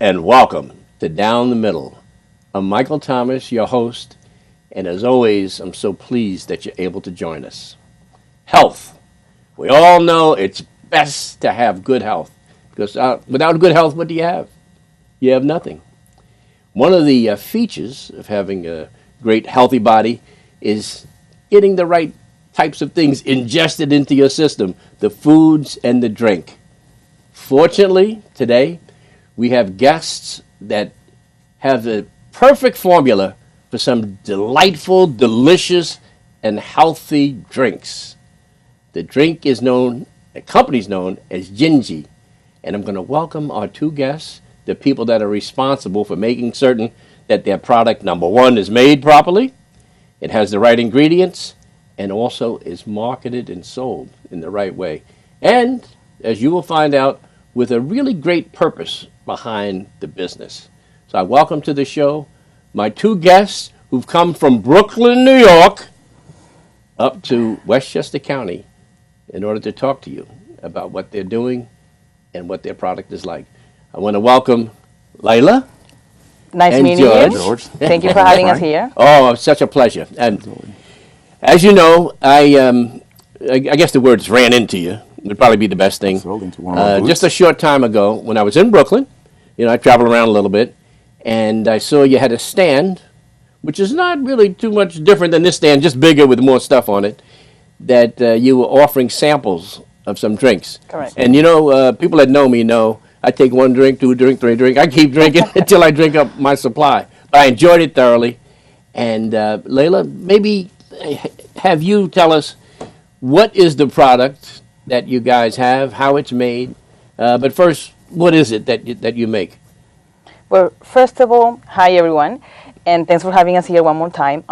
and welcome to Down the Middle. I'm Michael Thomas, your host, and as always, I'm so pleased that you're able to join us. Health. We all know it's best to have good health, because without good health, what do you have? You have nothing. One of the features of having a great healthy body is getting the right types of things ingested into your system, the foods and the drink. Fortunately, today, we have guests that have the perfect formula for some delightful, delicious, and healthy drinks. The drink is known, the company's known as Gingy, and I'm going to welcome our two guests, the people that are responsible for making certain that their product, number one, is made properly, it has the right ingredients, and also is marketed and sold in the right way. And, as you will find out, with a really great purpose behind the business. So I welcome to the show my two guests who've come from Brooklyn, New York, up to Westchester County in order to talk to you about what they're doing and what their product is like. I want to welcome Layla. Nice and meeting George. you. George. Thank you for having us here. Oh, it's such a pleasure. And as you know, I guess the words ran into you. Would probably be the best thing. Just a short time ago, when I was in Brooklyn, I traveled around a little bit, and I saw you had a stand, which is not really too much different than this stand, just bigger with more stuff on it, that you were offering samples of some drinks. Correct. And people that know me know I take one drink, two drink, three drink. I keep drinking until I drink up my supply. But I enjoyed it thoroughly. And Layla, maybe have you tell us what is the product that you guys have, how it's made. But first, what is it that you make? Well, first of all, hi everyone, and thanks for having us here one more time.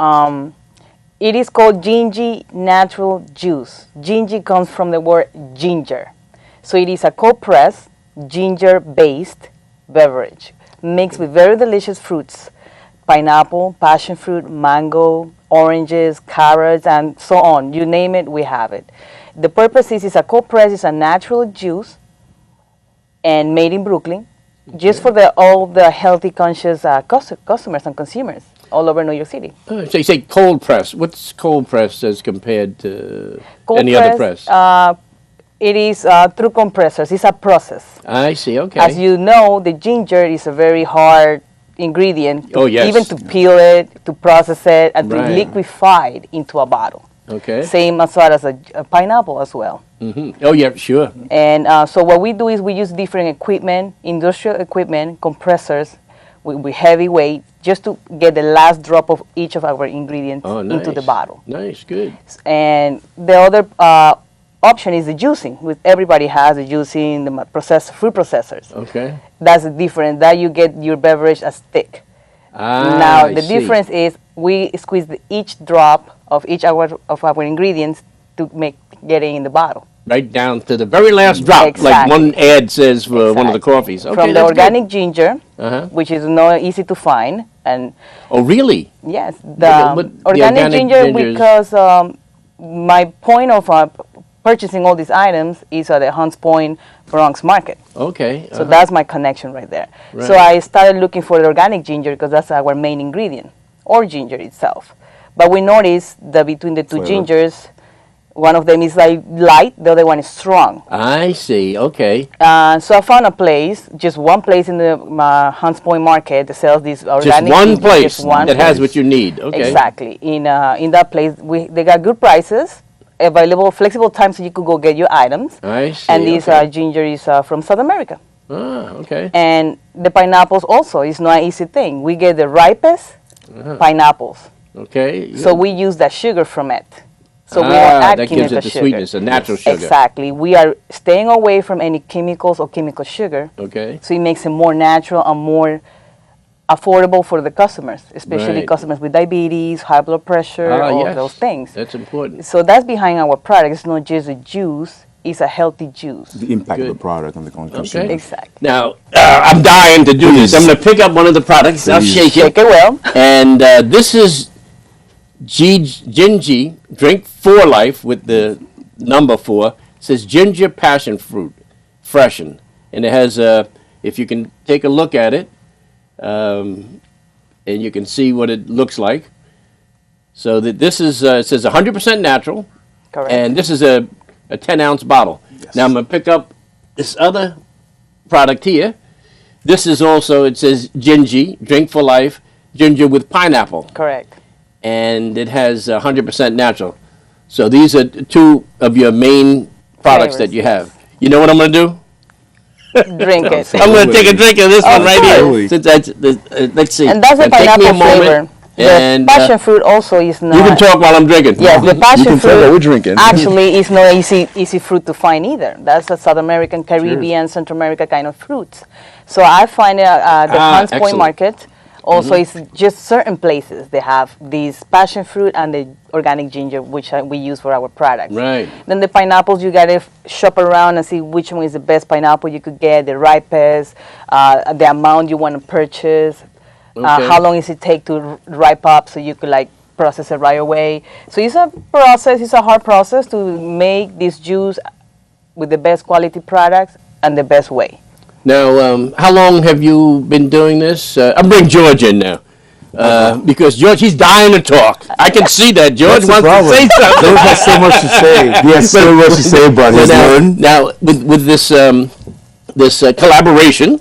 It is called Gingy Natural Juice. Gingy comes from the word ginger. So it is a cold pressed, ginger-based beverage mixed with very delicious fruits, pineapple, passion fruit, mango, oranges, carrots, and so on. You name it, we have it. The purpose is it's a cold press, it's a natural juice, and made in Brooklyn, just for all the healthy conscious customers and consumers all over New York City. So you say cold press. What's cold press as compared to other press? It is through compressors. It's a process. I see, okay. As you know, the ginger is a very hard ingredient, even to peel it, to process it, and to liquefy it into a bottle. Okay. Same as far as a pineapple as well. Mm-hmm. Oh, yeah, sure. And so what we do is we use different equipment, industrial equipment, compressors with heavy weight, just to get the last drop of each of our ingredients into the bottle. Nice, good. And the other option is the juicing, which everybody has, the juicing, the fruit processors. Okay. That's different. That you get your beverage as thick. Now, the difference is we squeeze each drop of each of our ingredients to get it in the bottle. Right down to the very last drop, like one ad says for one of the coffees. Okay, from the organic ginger, which is not easy to find. Oh, really? Yes. The organic ginger, because my point of purchasing all these items is at the Hunts Point Bronx Market. Okay. So that's my connection right there. Right. So I started looking for the organic ginger because that's our main ingredient, or ginger itself. But we noticed that between the two gingers, one of them is like light, the other one is strong. I see, okay. So I found a place, just one place in the Hunts Point Market that sells these organic Just one ginger, place that has what you need, okay. Exactly. In that place, they got good prices, available, flexible times so you could go get your items. I see, and this ginger is from South America. Ah, okay. And the pineapples also is not an easy thing. We get the ripest pineapples. Okay. So we use that sugar from it. So we don't add that chemical gives it the sugar. sweetness, the natural sugar. Exactly. We are staying away from any chemicals or chemical sugar. Okay. So it makes it more natural and more affordable for the customers, especially customers with diabetes, high blood pressure, all of those things. That's important. So that's behind our product. It's not just a juice. It's a healthy juice. The impact of the product on the consumer. Okay. Exactly. Now, I'm dying to do this. I'm going to pick up one of the products. I'll shake it. Shake it well. And this is Gingy Drink 4 Life with the number 4. It says ginger passion fruit, freshened. And it has if you can take a look at it, and you can see what it looks like. So that this is it says 100% natural, Correct. and this is a 10-ounce bottle. Yes. Now I'm gonna pick up this other product here. This is also, it says Gingy, drink for life, ginger with pineapple, Correct. and it has 100% natural. So these are two of your main products that Flavors, you have. You know what I'm gonna do? Drink it. I'm gonna take a drink of this one Of right course. here. Since that's, let's see. And that's the Now, take me a pineapple flavor. moment, The and passion fruit also is not. you can talk while I'm drinking. Yes, the You passion can tell that we're fruit drinking. actually is not easy fruit to find either. That's a South American, Caribbean, Central America kind of fruits. So I find the Hunts Point excellent. Market also is just certain places they have these passion fruit and the organic ginger, which we use for our products. Right. Then the pineapples, you gotta shop around and see which one is the best pineapple you could get, the ripest, the amount you want to purchase. Okay. How long does it take to ripe up so you could like process it right away? So it's a process, it's a hard process to make this juice with the best quality products and the best way. Now, how long have you been doing this? I'm bringing George in now. Because George, he's dying to talk. I can see that. George That's the wants to say something. George has so much to say. He has so much to say, but he's learned. Now, with this collaboration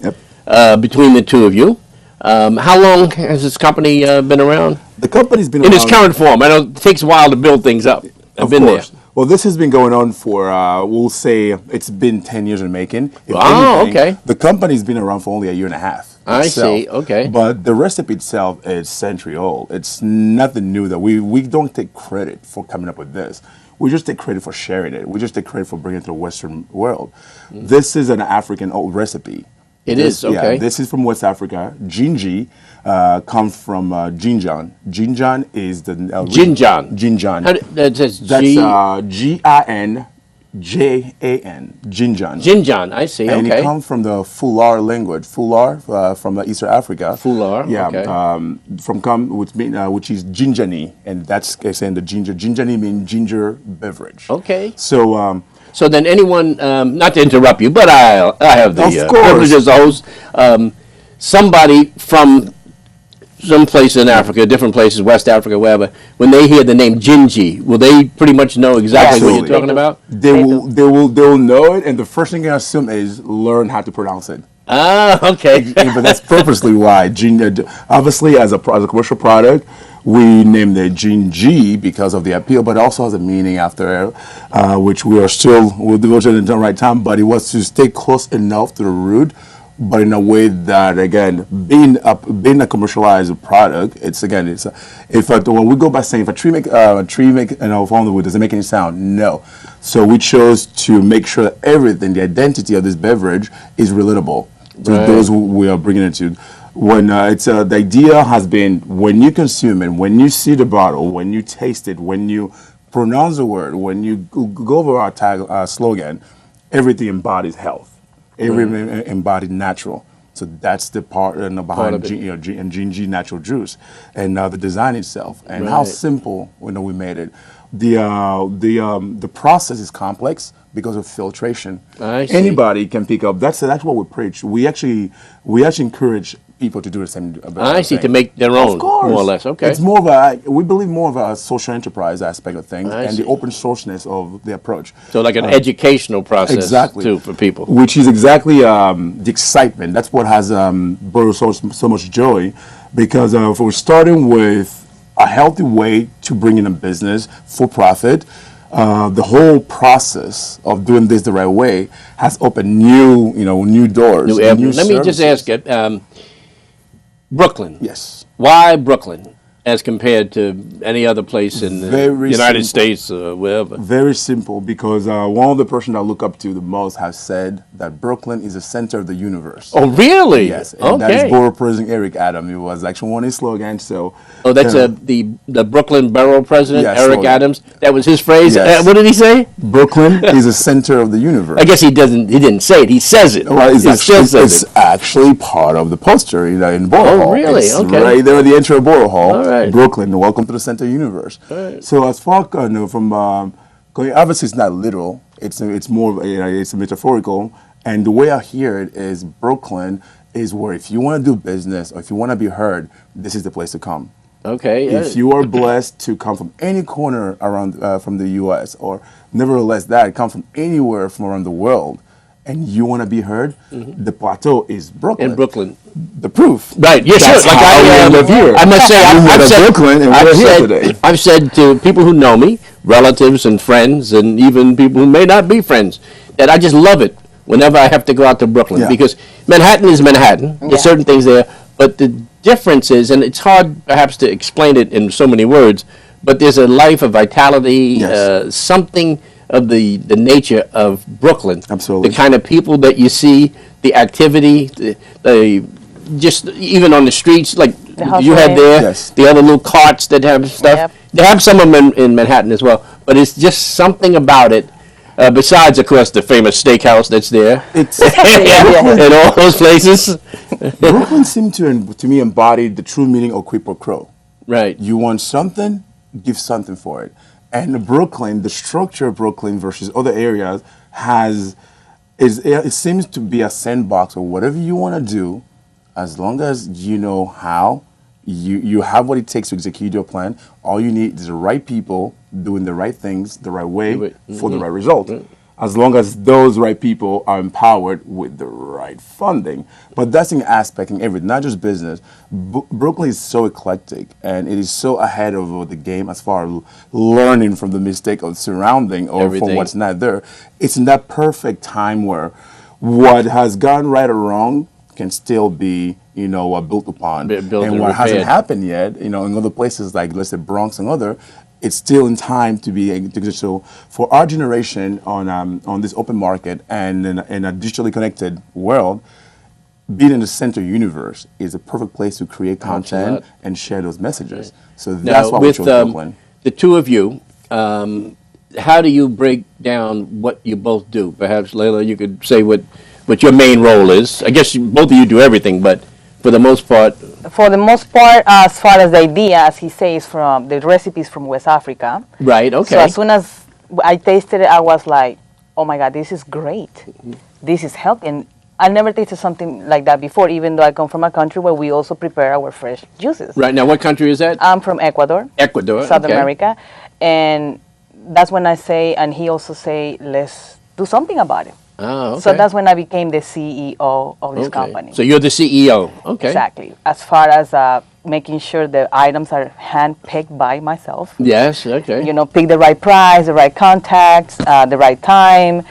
between the two of you, how long has this company been around? The company's been In around. its current form. I know it takes a while to build things up. I've Of been course. there. Well, this has been going on for, we'll say, it's been 10 years in making. If Wow, okay. The company's been around for only a year and a half. I itself. see, okay. But the recipe itself is century old. It's nothing new that we don't take credit for coming up with this. We just take credit for sharing it. We just take credit for bringing it to the Western world. This is an African old recipe. It This- is, okay. Yeah, this is from West Africa. Gingy comes from Jinjan. Jinjan is the... Jinjan. Jinjan. That says That's G. Ginjan. Jinjan. Jinjan, I see, And it okay. comes from the Fular language. Fular from Eastern Africa. Fular, Yeah. okay. Which is Jinjani, and that's saying the ginger. Jinjani means ginger beverage. Okay. So So then anyone, not to interrupt you, but I have the Of course. privilege as a host. Somebody from some place in Africa, different places, West Africa, wherever, when they hear the name Gingy, will they pretty much know exactly what you're Absolutely. talking about? they will know it, and the first thing I assume is learn how to pronounce it. Ah, okay. But that's purposely why. Obviously, as a commercial product, we named it Gene G because of the appeal, but it also has a meaning after, which we'll devote it in the right time. But it was to stay close enough to the root, but in a way that, again, being a commercialized product, when we go by saying if a tree make fall in the wood, does it make any sound? No. So we chose to make sure that everything, the identity of this beverage, is relatable to Right. those who we are bringing it to. When the idea has been when you consume it, when you see the bottle, when you taste it, when you pronounce the word, when you go over our slogan, everything embodies health. Everything embodied natural. So that's the part behind of it. Gene G natural juice, and the design itself, and how Right. simple we made it. The process is complex because of filtration. I see. Anybody can pick up. That's what we preach. We actually encourage people to do the same. I see, thing. to make their own, Of course. more or less. Okay. It's we believe more of a social enterprise aspect of things I and see. the open sourceness of the approach. So like an educational process, Exactly. too, for people. Which is exactly the excitement. That's what has brought so much joy, because if we're starting with a healthy way to bring in a business for profit, the whole process of doing this the right way has opened new doors. New avenue. new Let me just services. ask you, Brooklyn. Yes. Why Brooklyn as compared to any other place in the Very United simple. States or wherever? Very simple, because one of the person I look up to the most has said that Brooklyn is the center of the universe. Oh, really? Yes, and that Okay. is Borough President Eric Adams. It was actually one of his slogans. So, Oh, that's uh, the Brooklyn Borough President, Yes, Eric slogan. Adams. That was his phrase. Yes. What did he say? Brooklyn is the center of the universe. I guess he didn't say it. He says it. Well, He still says it's it. actually part of the poster, in Borough Hall. really? It's Okay. right there at the entry of Borough Hall. All right. Brooklyn, welcome to the center of the universe. right. So as far from obviously it's not literal. It's more it's metaphorical, And the way I hear it is Brooklyn is where if you want to do business or if you want to be heard, this is the place to come. Okay. If you are blessed to come from any corner around from the U.S. or nevertheless that come from anywhere from around the world, and you want to be heard, the plateau is Brooklyn. In Brooklyn. The proof. Right. Yeah, That's sure. Like how we live here. I must say, I've said, Brooklyn, and we're here today. I've said to people who know me, relatives and friends, and even people who may not be friends, that I just love it whenever I have to go out to Brooklyn Yeah. because Manhattan is Manhattan. There's certain things there, but the difference is, and it's hard perhaps to explain it in so many words, but there's a life of vitality, Yes. something of the nature of Brooklyn. Absolutely. The kind of people that you see, the activity, the just even on the streets, like The you had hustling. there, Yes. the other little carts that have stuff. Yep. They have some of them in Manhattan as well, but it's just something about it. Besides, of course, the famous steakhouse that's there, It's and all those places. Brooklyn seemed to me embody the true meaning of quid pro quo. Right. You want something, give something for it. And Brooklyn, the structure of Brooklyn versus other areas it seems to be a sandbox of whatever you want to do, as long as you know how, you have what it takes to execute your plan. All you need is the right people doing the right things the right way for the right result. As long as those right people are empowered with the right funding. But that's an aspect in everything, not just business. Brooklyn is so eclectic and it is so ahead of the game as far as learning from the mistake of surrounding or Everything. from what's not there. It's in that perfect time where what has gone right or wrong can still be, built upon. Built and and what hasn't repaired. happened yet, in other places like, let's say, Bronx and other, it's still in time to be. So for our generation on this open market and in a digitally connected world, being in the center universe is a perfect place to create content lot. and share those messages. So Now, that's why we with chose Brooklyn. the two of you, how do you break down what you both do? Perhaps, Layla, you could say what your main role is. I guess both of you do everything, but for the most part, For the most part, as far as the idea, as he says, from the recipes from West Africa. right? Okay. So as soon as I tasted it, I was like, oh my God, this is great. This is healthy. And I never tasted something like that before, even though I come from a country where we also prepare our fresh juices. Right now, what country is that? I'm from Ecuador, Ecuador. South okay. America. And that's when I say, and he also say, let's do something about it. Oh, okay. So that's when I became the CEO of this Okay. company. So you're the CEO. Okay. Exactly. As far as making sure the items are hand-picked by myself. Yes. Okay. Pick the right price, the right contacts, the right time,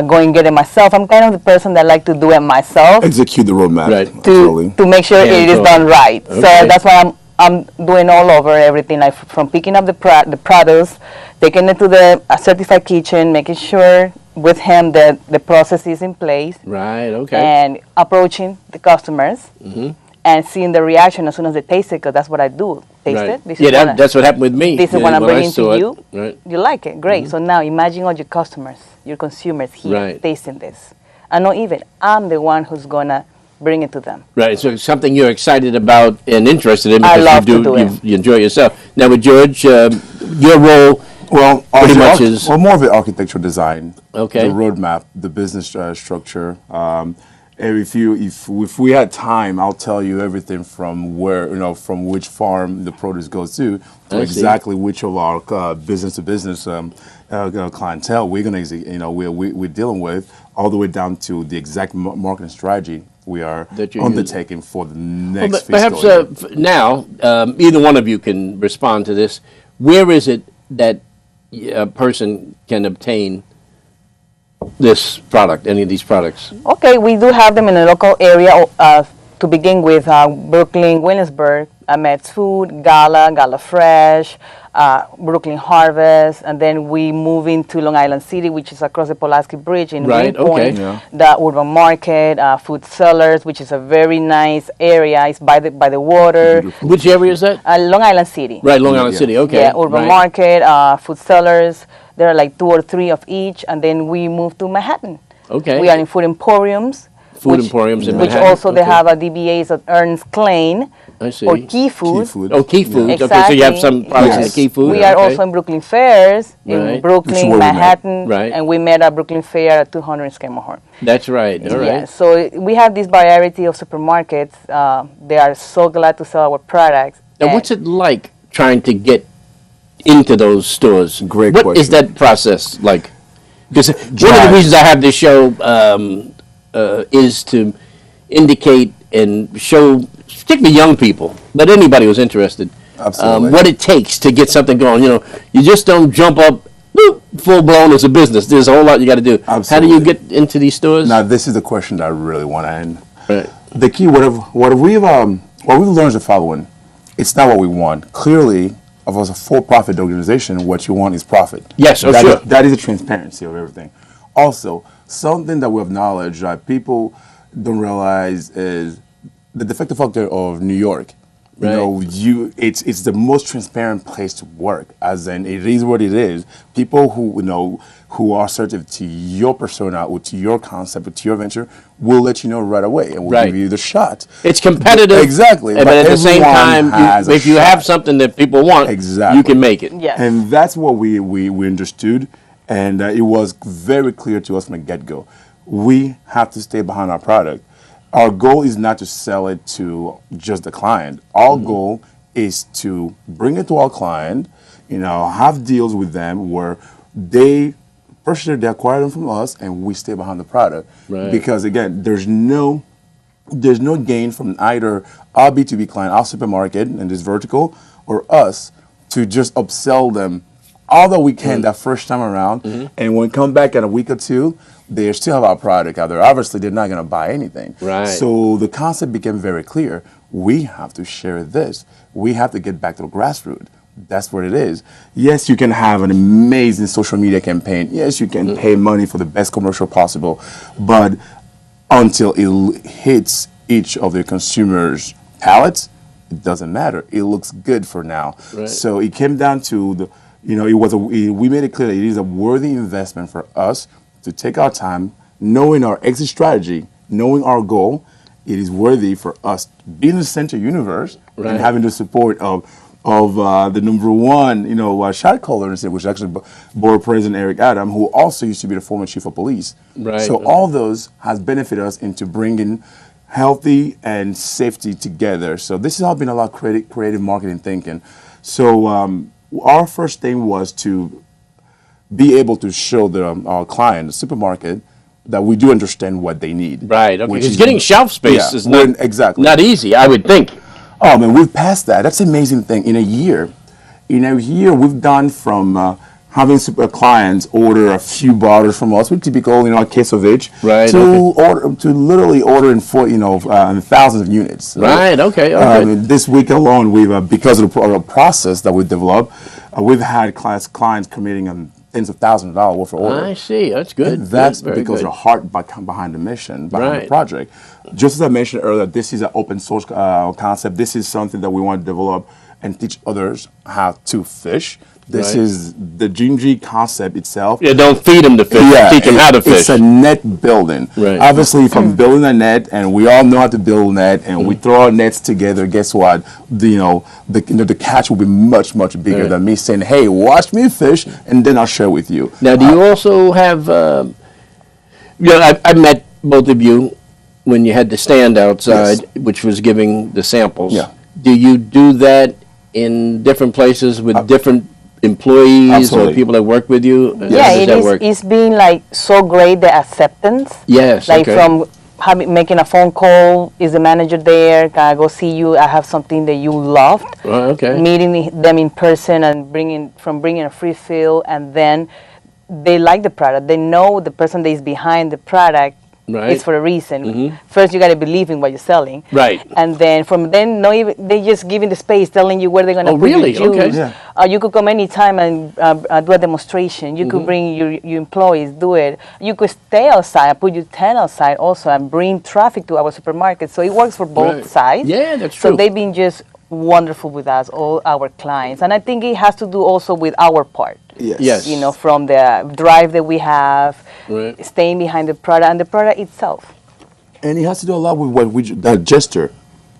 go and get it myself. I'm kind of the person that like to do it myself Execute the roadmap. Right. Absolutely. to make sure it is Hands-on. done right. Okay. So that's why I'm doing all over everything, like from picking up the produce, taking it to the certified kitchen, making sure with him that the process is in place, Right. Okay. and approaching the customers and seeing the reaction as soon as they taste it, because that's what I do. Taste right. it. This Yeah, is what that's what happened with me. this is Yeah, what I'm when I bringing saw to it. you. Right. You like it, great. So now imagine all your customers, your consumers here Right. tasting this. And not even, I'm the one who's gonna bring it to them. Right. So it's something you're excited about and interested in I because love you to do it. you enjoy yourself. Now with George, your role. Well, Pretty the much is- more of the architectural design, Okay. the roadmap, the business structure. And if we had time, I'll tell you everything from where from which farm the produce goes to I see. exactly which of our business to business clientele we're gonna we're dealing with, all the way down to the exact marketing strategy we are That you're undertaking for the next But fiscal perhaps year. now, either one of you can respond to this. Where is it that a person can obtain this product, any of these products? Okay, we do have them in the local area. To begin with, Brooklyn, Williamsburg, Ahmed's Food, Gala Fresh, Brooklyn Harvest, and then we move into Long Island City, which is across the Pulaski Bridge in Right, Greenpoint. okay. Yeah. The Urban Market, Food Sellers, which is a very nice area. It's by the water. Which area is that? Long Island City. Right, Long Island Yeah. City. Okay. Yeah, Urban right. Market, Food Sellers. There are like 2 or 3 of each, and then we move to Manhattan. Okay. We are in Food Emporiums. Food Emporiums in which Manhattan, also they okay. have a DBAs at Ernst Klein, I see. or Key Food. Key food. Oh, Key Foods. Exactly. Okay, so you have some products in the Yes. Key Food. We are okay. also in Brooklyn Fairs, Right. in Which is Brooklyn, where we met. Manhattan, Right. and we met at Brooklyn Fair at 200 in Scammahorn. That's right. All right. Yeah, so we have this variety of supermarkets. They are so glad to sell our products. Now, And what's it like trying to get into those stores? Great What is question. that process like? Because one of the Drive. reasons I have this show is to indicate and show, particularly young people, but anybody who's interested, Absolutely. what it takes to get something going. You know, you just don't jump up full blown as a business. There's a whole lot you got to do. How do you Absolutely. get into these stores? Now, this is the question that I really want to end. Right. The key, what we've learned is the following: it's not what we want. Clearly, of as a for-profit organization, what you want is profit. Yes, oh, That sure. that is the transparency of everything. Also, something that we acknowledge that people don't realize is the defective factor of New York. Right. It's the most transparent place to work. As in, it is what it is. People who are sensitive to your persona or to your concept or to your venture will let you know right away and will Right. give you the shot. It's competitive. Exactly. But at the same everyone time, has a if you shot. have something that people want, Exactly. you can make it. yes. And that's what we understood, and it was very clear to us from the get-go. We have to stay behind our product. Our goal is not to sell it to just the client. Our goal is to bring it to our client, have deals with them where they acquire them from us, and we stay behind the product. Right. Because again, there's no gain from either our B2B client, our supermarket, and this vertical, or us to just upsell them all that we can that first time around. And when we come back in a week or two, they still have our product out there. Obviously, they're not going to buy anything. Right. So the concept became very clear. We have to share this. We have to get back to the grassroots. That's what it is. Yes, you can have an amazing social media campaign. Yes, you can pay money for the best commercial possible. But until it hits each of the consumers' palates, it doesn't matter. It looks good for now. Right. So it came down to we made it clear that it is a worthy investment for us to take our time, knowing our exit strategy, knowing our goal. It is worthy for us being in the center universe Right. and having the support of the number one, shot caller, which is actually Board President Eric Adam, who also used to be the former chief of police. Right. So all those has benefited us into bringing healthy and safety together. So this has all been a lot of creative marketing thinking. So our first thing was to be able to show our client, the supermarket, that we do understand what they need. Right. Okay. Which Because is- getting shelf space Yeah, is not exactly. not easy, I would think. Oh man, we've passed that. That's an amazing thing. In a year, we've gone from having super clients order a few bottles from us, with typical, a case of each, Right, to literally ordering thousands of units. Right. Okay. Okay. This week alone, we've because of the process that we developed, we've had clients committing tens of thousands of dollars worth of orders. I see. That's good. And that's Very because good. of the heart behind the mission, behind Right. the project. Just as I mentioned earlier, this is an open source concept. This is something that we want to develop and teach others how to fish. This Right. is the G concept itself. Yeah, don't feed them to fish. Teach them how to fish. It's a net building. Right. Obviously, if I'm building a net, and we all know how to build a net, and we throw our nets together, guess what? The catch will be much, much bigger Right. than me saying, "Hey, watch me fish," and then I'll share with you. Now, do you also have? I met both of you when you had the stand outside, which was giving the samples. Yeah. Do you do that in different places with different employees Absolutely. or people that work with you? How Yeah, does it that is. work? It's been like so great, the acceptance. Yes. Like okay. from making a phone call, is the manager there? Can I go see you? I have something that you loved. Well, okay. Meeting them in person and bringing a free fill, and then they like the product. They know the person that is behind the product Right. is for a reason. First, you got to believe in what you're selling. Right. And then from then, they just giving the space, telling you where they're gonna Oh, put really? your juice. Okay. Yeah. You could come anytime and do a demonstration. You could bring your employees, do it. You could stay outside, put your tent outside also, and bring traffic to our supermarket. So it works for both Right. sides. Yeah, that's So true. they've been just wonderful with us, all our clients. And I think it has to do also with our part. Yes. Yes. From the drive that we have, Right. staying behind the product and the product itself. And it has to do a lot with that gesture.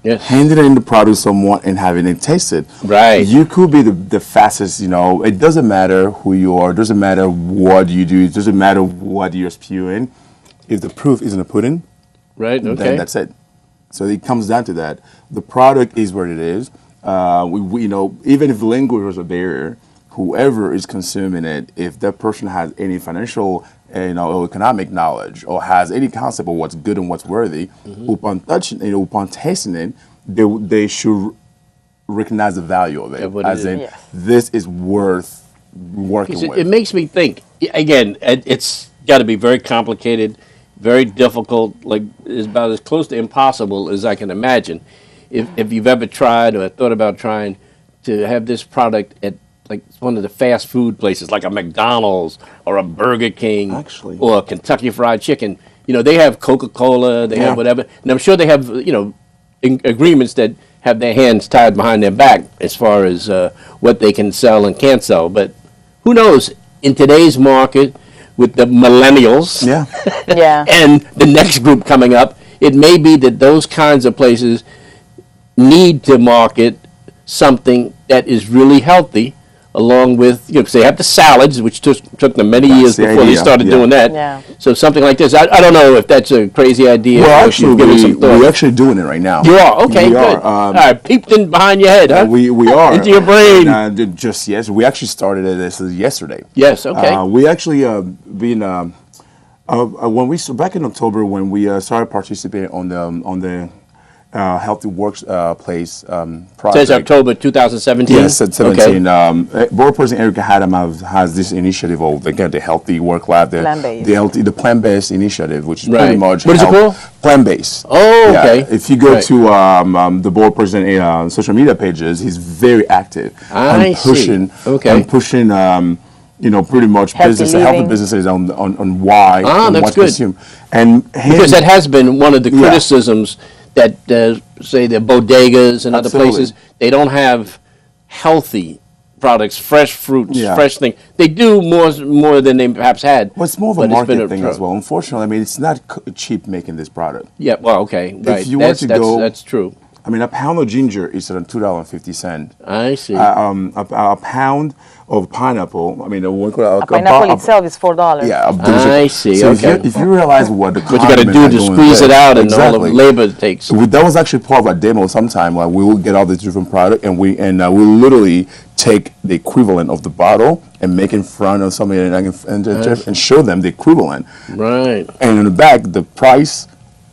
Yes. handing the product to someone and having it tasted. Right. You could be the fastest, it doesn't matter who you are, it doesn't matter what you do, it doesn't matter what you're spewing. If the proof is in the pudding, Right. Okay. then that's it. So it comes down to that. The product is what it is. Even if language was a barrier, whoever is consuming it, if that person has any financial, or economic knowledge, or has any concept of what's good and what's worthy, upon touching, upon tasting it, they should recognize the value of it. Of what As it in, is. Yes. this is worth working It, with. it makes me think. Again, it's got to be very complicated, very difficult. Like it's about as close to impossible as I can imagine. If you've ever tried or thought about trying to have this product at like one of the fast food places, like a McDonald's or a Burger King, Actually. or a Kentucky Fried Chicken, they have Coca-Cola, they Yeah. have whatever, and I'm sure they have agreements that have their hands tied behind their back as far as what they can sell and can't sell. But who knows? In today's market, with the millennials Yeah. Yeah. and the next group coming up, it may be that those kinds of places need to market something that is really healthy, along with, because they have the salads, which took them many years the before they idea, started yeah. doing that. Yeah. So something like this, I don't know if that's a crazy idea. Well, or if actually, you've given some thought. we're actually doing it right now. You are? Okay, We good. are. All right, peeped in behind your head, huh? We are. Into your brain. And, just yes, we actually started this yesterday. Yes, okay. We actually when we back in October when we started participating on the Healthy Workplace project. Says October 2017? Yes, at 17. Okay. Board President Erica Haddam has this initiative of the Healthy Work Lab, Plant-based. the plant-based initiative, which is Right. pretty much What is it called? Plant-based. Oh, Yeah, okay. if you go Right. to the Board President social media pages, he's very active. I see. pushing, Okay. and pushing, pretty much Healthy healthy living. businesses on why and that's what good. consume. And Because that has been one of the Yeah. criticisms that, say, the bodegas and other Absolutely. places, they don't have healthy products, fresh fruits, Yeah. fresh things. They do more than they perhaps had. Well, it's more of but a it's been market thing pro- as well. Unfortunately, I mean, it's not cheap making this product. Yeah, well, okay, right. you want to go- that's true. I mean, a pound of ginger is around $2.50. I see. A pound of pineapple. I mean, A pineapple itself is $4. Yeah, I see, So okay. if you realize what the what you got to do to squeeze it out and all the labor it takes. That was actually part of our demo. Sometime like we will get all these different products and we literally take the equivalent of the bottle and make in front of somebody and show them the equivalent. Right. And in the back, the price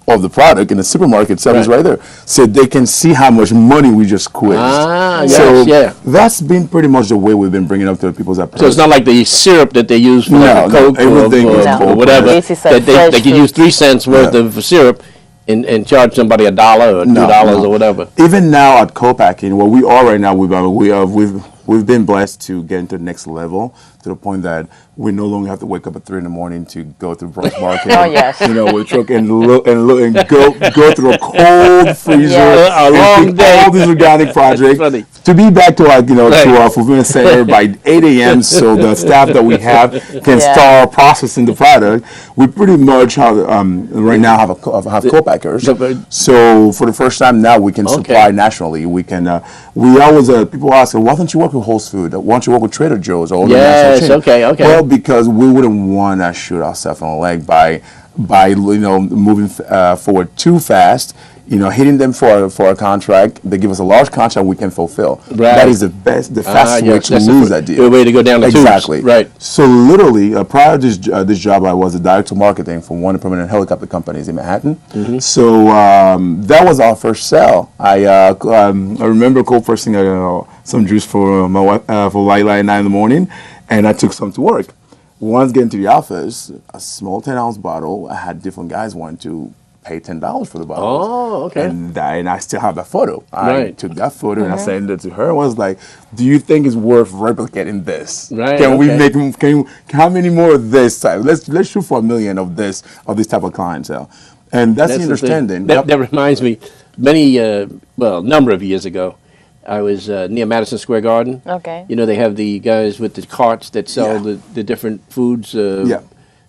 of the product in the supermarket itself is Right. right there, so they can see how much money we just squeezed. Yes, yeah. That's been pretty much the way we've been bringing up to the people's approach. So it's not like the syrup that they use for No, like a Coke everything or, is or cold whatever. pressed. This is like That they fresh can use fruit. 3 cents worth Yeah. of syrup and charge somebody $1 or $2 or whatever. Even now at co-packing, where we are right now, we've been blessed to get into the next level to the point that we no longer have to wake up at 3 a.m. to go through Bronx Market. Oh, yes. With truck and look and go through a cold freezer. Yes. A and long pick day. all these organic projects. funny. To be back to Right. to our fulfillment center by 8 a.m. so the staff that we have can Yeah. start processing the product. We pretty much have right now have co-packers. So for the first time now we can supply nationally. We can. We always people ask, why don't you work with Whole Foods? Why don't you work with Trader Joe's or other national Yes, chains? okay. Well, because we wouldn't want to shoot ourselves in the leg by moving forward too fast. Hitting them for a contract. They give us a large contract we can fulfill. Right. That is the fastest way to that's lose the that deal. good way to go down the tubes. Exactly. Right. So literally, prior to this job, I was a director of marketing for one of the permanent helicopter companies in Manhattan. Mm-hmm. So that was our first sale. I remember cold pressing some juice for my wife for Lila at 9 in the morning, and I took some to work. Once getting to the office, a small 10-ounce bottle. I had different guys want to pay $10 for the bottle. Oh, okay. And I still have that photo. I Right. took that photo and I sent it to her. I was like, "Do you think it's worth replicating this? Right, Can we okay. make? How many more of this type? Let's shoot for 1 million of this type of clientele." And that's the thing. understanding. That reminds me, a number of years ago, I was near Madison Square Garden. Okay. They have the guys with the carts that sell Yeah. the different foods. Yeah.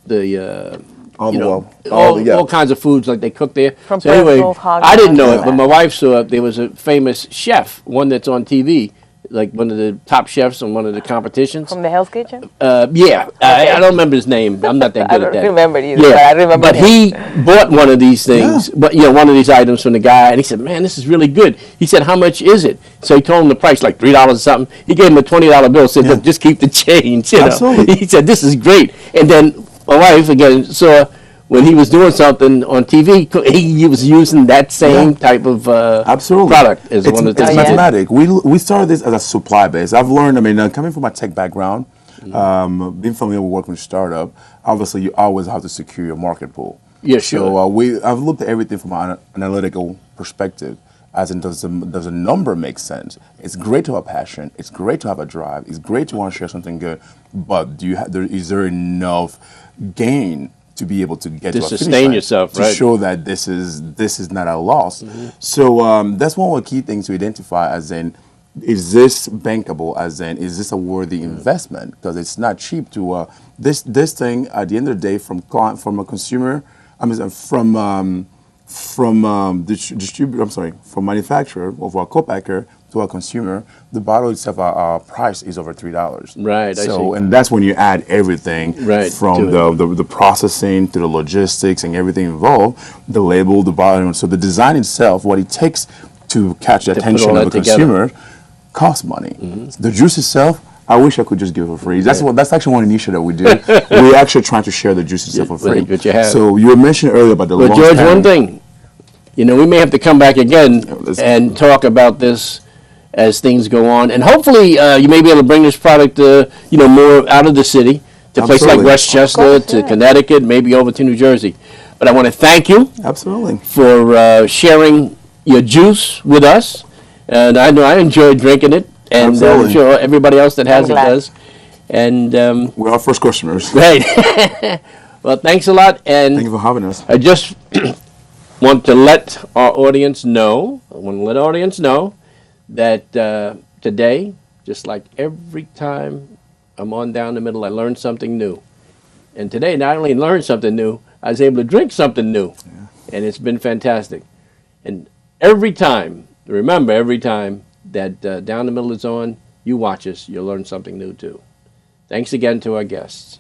The All you the know, well, yeah. all kinds of foods like they cook there. From So anyway, pretzels, hot I didn't know dogs, it, but my wife saw it. There was a famous chef, one that's on TV, like one of the top chefs on one of the competitions. From the Hell's Kitchen? Yeah, I don't remember his name. I'm not that I good at don't that. remember either, Yeah, but I remember but him. he bought one of these things, but one of these items from the guy, and he said, "Man, this is really good." He said, "How much is it?" So he told him the price, like $3 or something. He gave him a $20 bill. Said, "Look, just keep the change." You know? Absolutely. He said, "This is great." And then my wife again saw when he was doing something on TV, he was using that same type of Absolutely. product as It's, one of the it's things. mathematic. We started this as a supply base. I've learned, I mean, coming from a tech background, being familiar with working with startup, obviously you always have to secure your market pool. Yeah, sure. So I've looked at everything from an analytical perspective. As in, does a number make sense? It's great to have passion. It's great to have a drive. It's great to want to share something good. But is there enough gain to be able to get To to a finish sustain line, yourself, to right. show that this is not a loss? So that's one of the key things to identify. As in, is this bankable? As in, is this a worthy investment? Because it's not cheap to this thing. At the end of the day, from a consumer, I mean, from manufacturer or a co-packer to a consumer, the bottle itself, our price is over $3. Right, I So, see. and that's when you add everything Right, from to the processing to the logistics and everything involved, the label, the bottle. So the design itself, what it takes to catch the put attention all of the that together. consumer, costs money. The juice itself, I wish I could just give it for free. That's actually one initiative that we do. We're actually trying to share the juice itself for free. But you have. So you were mentioning earlier about the But long George, span. one thing, we may have to come back again let's- and talk about this as things go on, and hopefully you may be able to bring this product, more out of the city to places like Absolutely. Westchester, Of course, to yeah. Connecticut, maybe over to New Jersey. But I want to thank you Absolutely. for sharing your juice with us, and I know I enjoyed drinking it, and I'm Absolutely. sure everybody else that has I'm it glad. does. And We're our first customers. right. Well, thanks a lot, and Thank you for having us. I just want to let our audience know, that today, just like every time I'm on Down the Middle, I learned something new. And today, not only learned something new, I was able to drink something new. And it's been fantastic. And every time that Down the Middle is on, you watch us, you'll learn something new too. Thanks again to our guests.